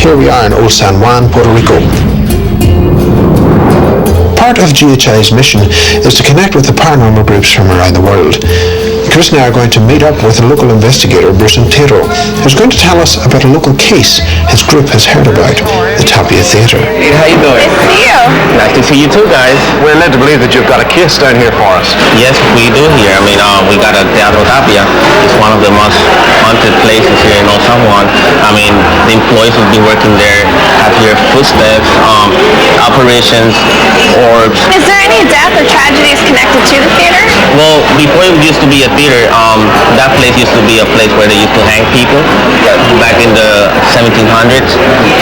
here we are in old San Juan, Puerto Rico. Part of GHI's mission is to connect with the paranormal groups from around the world. Chris and I are going to meet up with a local investigator, Bruce Teatro, who's going to tell us about a local case his group has heard about, the Tapia Theatre. Hey, how you doing? Nice to see you. Nice to see you too, guys. We're led to believe that you've got a case down here for us. Yes, we do here. We got a Teatro Tapia. It's one of the most haunted places here in San Juan. The employees will be working there, have your footsteps, apparitions, orbs. Is there any death or tragedies connected to the theater? Well, before it used to be a theater, that place used to be a place where they used to hang people back in the 1700s.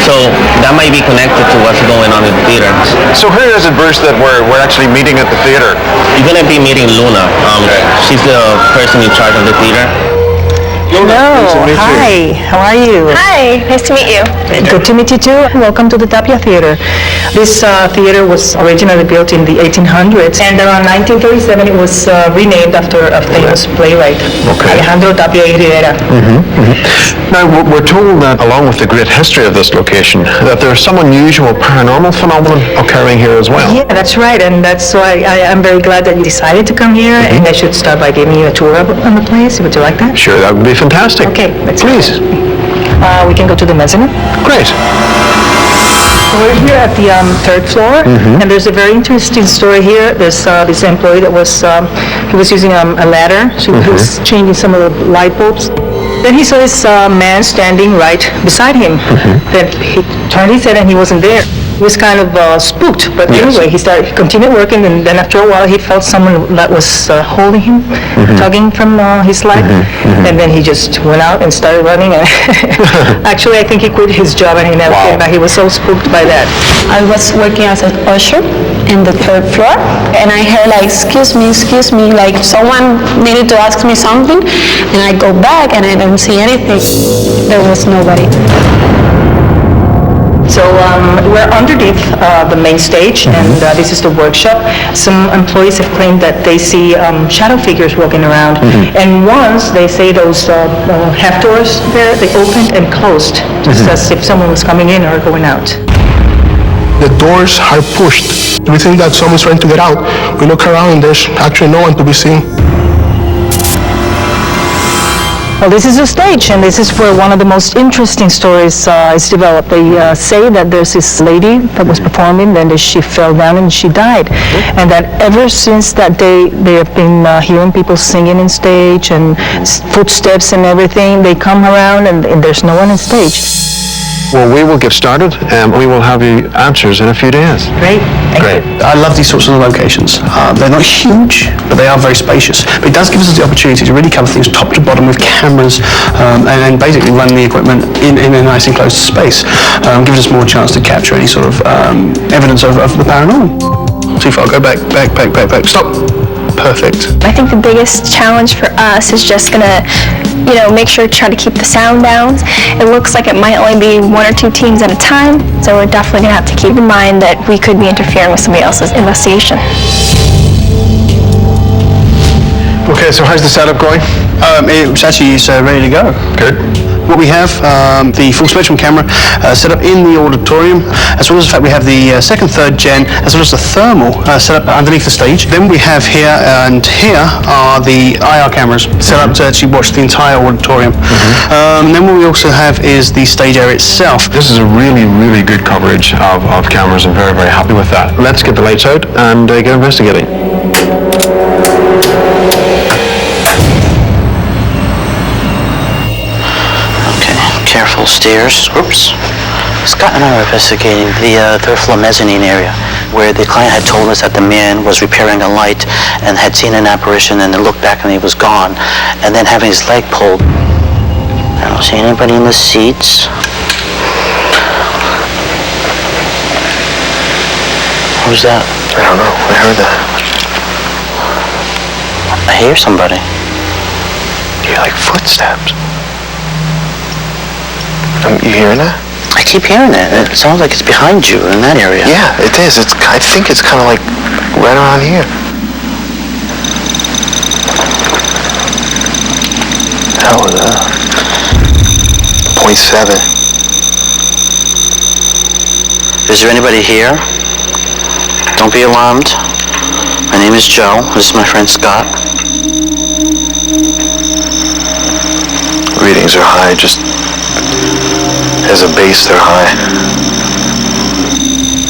So that might be connected to what's going on in the theater. So who is it, Bruce, that we're actually meeting at the theater? You're going to be meeting Luna. She's the person in charge of the theater. Hello, hi, how are you? Hi, nice to meet you. Good to meet you too. Welcome to the Tapia Theater. This theater was originally built in the 1800s, and around 1937 it was renamed after a famous playwright, Alejandro Tapia y Rivera. Now, we're told that along with the great history of this location, that there's some unusual paranormal phenomenon occurring here as well. Yeah, that's right, and that's why I'm very glad that you decided to come here, and I should start by giving you a tour on the place. Would you like that? Sure, that would be fantastic. Okay, let's please. We can go to the mezzanine. Great. We're here at the third floor, and there's a very interesting story here. There's this employee that was he was using a ladder, so he was changing some of the light bulbs. Then he saw this man standing right beside him. Then he turned his head and he wasn't there. He was kind of spooked, but anyway, he continued working, and then after a while he felt someone that was holding him, tugging from his leg, and then he just went out and started running. And actually, I think he quit his job and he never came back. He was so spooked by that. I was working as an usher in the third floor, and I heard like, excuse me, like someone needed to ask me something, and I go back and I don't see anything. There was nobody. So we're underneath the main stage, and this is the workshop. Some employees have claimed that they see shadow figures walking around, and once they say those half doors there, they opened and closed, just as if someone was coming in or going out. The doors are pushed. We think that someone's trying to get out. We look around, there's actually no one to be seen. Well, this is the stage, and this is where one of the most interesting stories is developed. They say that there's this lady that was performing, then she fell down and she died. And that ever since that day, they have been hearing people singing in stage and footsteps and everything. They come around and there's no one in stage. Well, we will get started, and we will have you answers in a few days. Great. Great. I love these sorts of locations. They're not huge, but they are very spacious. But it does give us the opportunity to really cover things top to bottom with cameras, and basically run the equipment in a nice enclosed space. Gives us more chance to capture any sort of evidence of the paranormal. Too far, go back, stop. Perfect. I think the biggest challenge for us is just gonna, make sure to try to keep the sound down. It looks like it might only be one or two teams at a time, so we're definitely gonna have to keep in mind that we could be interfering with somebody else's investigation. Okay, so how's the setup going? It's actually ready to go. Good. What we have, the full spectrum camera set up in the auditorium, as well as the fact we have the second, third gen, as well as the thermal set up underneath the stage. Then we have here, and here are the IR cameras set up to actually watch the entire auditorium. And then what we also have is the stage area itself. This is a really, really good coverage of cameras. I'm very, very happy with that. Let's get the lights out and get investigating. Careful stairs. Oops. Scott and I are investigating the third floor mezzanine area, where the client had told us that the man was repairing a light and had seen an apparition, and then looked back and he was gone, and then having his leg pulled. I don't see anybody in the seats. Who's that? I don't know. I heard that. I hear somebody. You hear like footsteps? You hearing that? I keep hearing it. It sounds like it's behind you in that area. Yeah, it is. I think it's kind of like right around here. That was 0.7. Is there anybody here? Don't be alarmed. My name is Joe. This is my friend Scott. Readings are high, just as a base, they're high.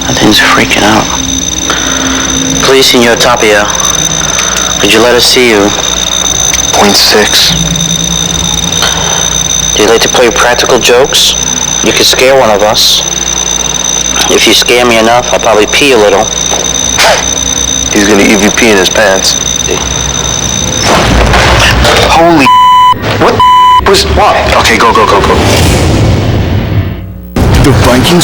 That thing's freaking out. Please, Senor Tapia, could you let us see you? 0.6. Do you like to play practical jokes? You could scare one of us. If you scare me enough, I'll probably pee a little. He's gonna EVP in his pants. Holy what was what? Okay, go. The Vikings